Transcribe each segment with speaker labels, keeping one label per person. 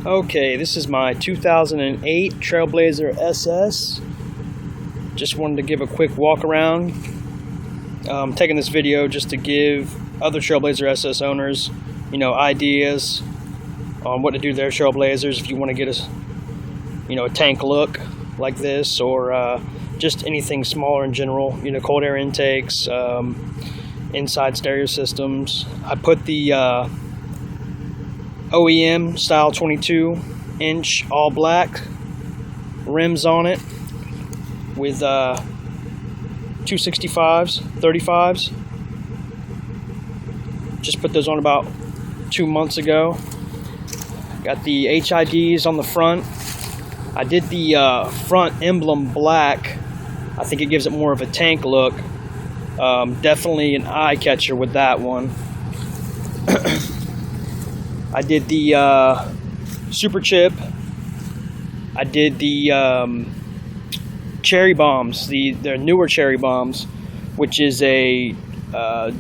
Speaker 1: Okay, this is my 2008 Trailblazer SS. Just wanted to give a quick walk around. I'm taking this video just to give other Trailblazer SS owners, ideas on what to do to their Trailblazers if you want to get a tank look like this, or just anything smaller in general. Cold air intakes, inside stereo systems. I put the OEM style 22-inch all black rims on it with 265s, 35s. Just put those on about 2 months ago. Got the HIDs on the front. I did the front emblem black. I think it gives it more of a tank look. Definitely an eye catcher with that one. I did the super chip. I did the cherry bombs, the newer cherry bombs, which is a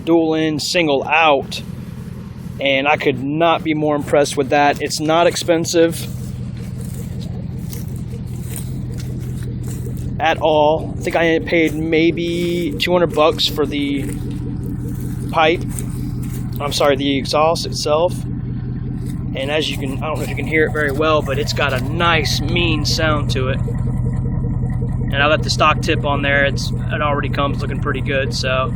Speaker 1: dual in, single out, and I could not be more impressed with that. It's not expensive at all. I think I paid maybe 200 bucks for the pipe. I'm sorry, the exhaust itself. And as you can, I don't know if you can hear it very well, but it's got a nice, mean sound to it. And I let the stock tip on there. It already comes looking pretty good. So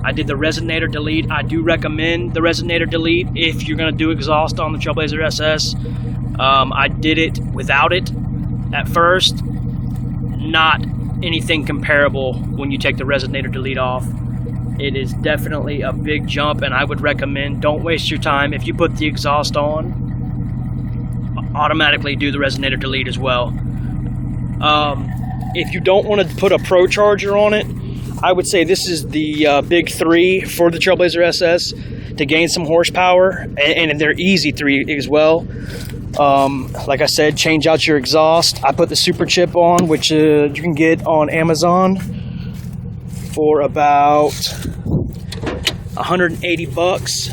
Speaker 1: I did the resonator delete. I do recommend the resonator delete if you're going to do exhaust on the Trailblazer SS. I did it without it at first. Not anything comparable when you take the resonator delete off. It is definitely a big jump, and I would recommend, don't waste your time. If you put the exhaust on, automatically do the resonator delete as well. If you don't want to put a Pro Charger on it, I would say this is the big three for the Trailblazer SS to gain some horsepower, and they're easy three as well. Like I said, change out your exhaust. I put the super chip on, which you can get on Amazon for about 180 bucks.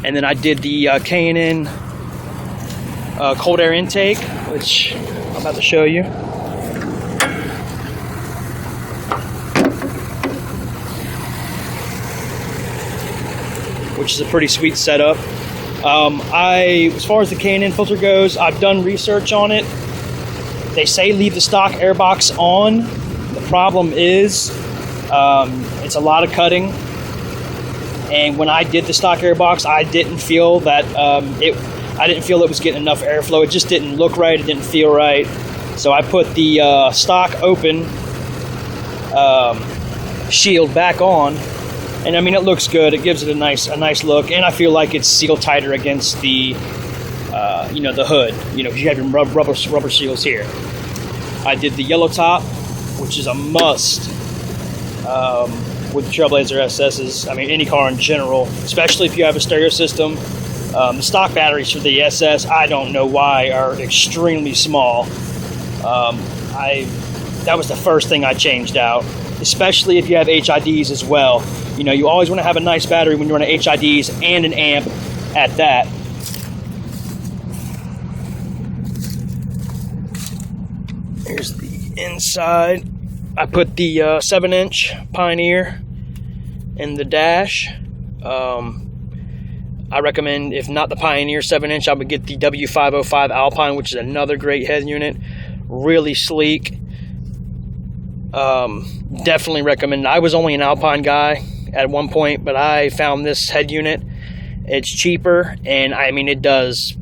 Speaker 1: And then I did the K&N cold air intake, which I'm about to show you. Which is a pretty sweet setup. As far as the K&N filter goes, I've done research on it. They say leave the stock airbox on. The problem is it's a lot of cutting, and when I did the stock airbox, I didn't feel that it was getting enough airflow. It just didn't look right. It didn't feel right. So I put the stock open shield back on, and I mean, it looks good. It gives it a nice look, and I feel like it's sealed tighter against the the hood. Because you have your rubber seals here. I did the yellow top, which is a must with the Trailblazer SS's. I mean, any car in general, especially if you have a stereo system. The stock batteries for the SS, I don't know why, are extremely small. That was the first thing I changed out, especially if you have HIDs as well. You always want to have a nice battery when you're running HIDs and an amp at that. Here's the inside. I put the 7-inch Pioneer in the dash. I recommend, if not the Pioneer 7-inch, I would get the W505 Alpine, which is another great head unit. Really sleek. Definitely recommend. I was only an Alpine guy at one point, but I found this head unit. It's cheaper, and I mean, it does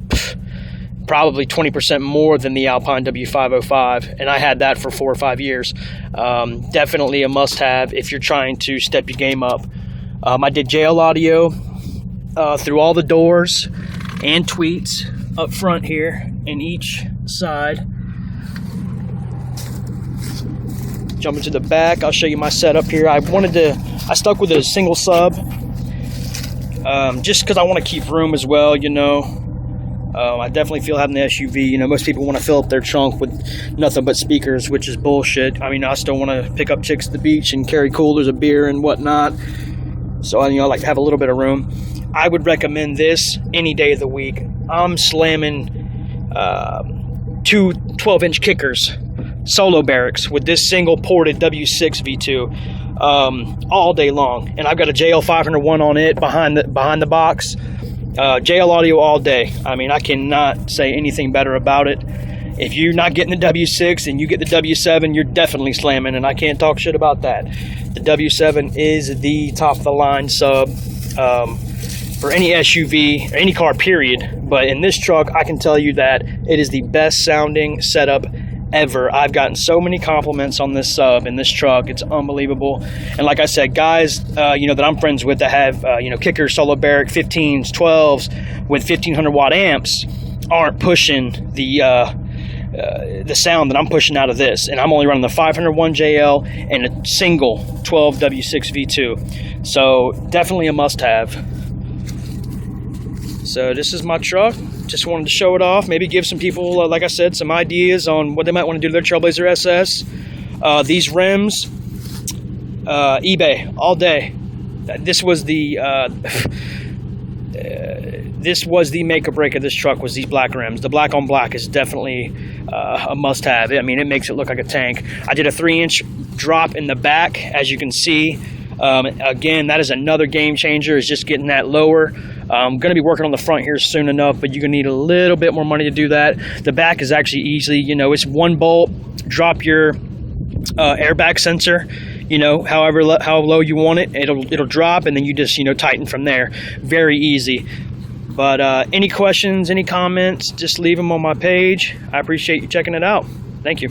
Speaker 1: probably 20% more than the Alpine W505, and I had that for 4 or 5 years. Definitely a must-have if you're trying to step your game up. I did JL audio through all the doors and tweets up front here in each side. Jumping to the back, I'll show you my setup here. I stuck with a single sub, just because I want to keep room as well. I definitely feel having the SUV, most people want to fill up their trunk with nothing but speakers, which is bullshit. I mean, I still want to pick up chicks at the beach and carry coolers of beer and whatnot. So, I like to have a little bit of room. I would recommend this any day of the week. I'm slamming two 12-inch kickers, solo barracks, with this single ported W6 V2 all day long. And I've got a JL 501 on it behind the box. JL audio all day. I mean, I cannot say anything better about it. If you're not getting the W6 and you get the W7, you're definitely slamming, and I can't talk shit about that. The W7 is the top of the line sub for any SUV, or any car, period. But in this truck, I can tell you that it is the best sounding setup ever. I've gotten so many compliments on this sub in this truck. It's unbelievable. And like I said, guys, that I'm friends with that have, kickers, solo barrack, 15s, 12s with 1500 watt amps aren't pushing the sound that I'm pushing out of this. And I'm only running the 501 JL and a single 12 W6 V2. So definitely a must have. So this is my truck. Just wanted to show it off. Maybe give some people, like I said, some ideas on what they might want to do to their Trailblazer SS. These rims, eBay all day. This was the make or break of this truck, was these black rims. The black on black is definitely a must have. I mean, it makes it look like a tank. I did a 3-inch drop in the back, as you can see. Again, that is another game changer, is just getting that lower. I'm going to be working on the front here soon enough, but you're going to need a little bit more money to do that. The back is actually easy. It's one bolt, drop your airbag sensor, how low you want it, it'll drop, and then you just, tighten from there. Very easy. But any questions, any comments, just leave them on my page. I appreciate you checking it out. Thank you.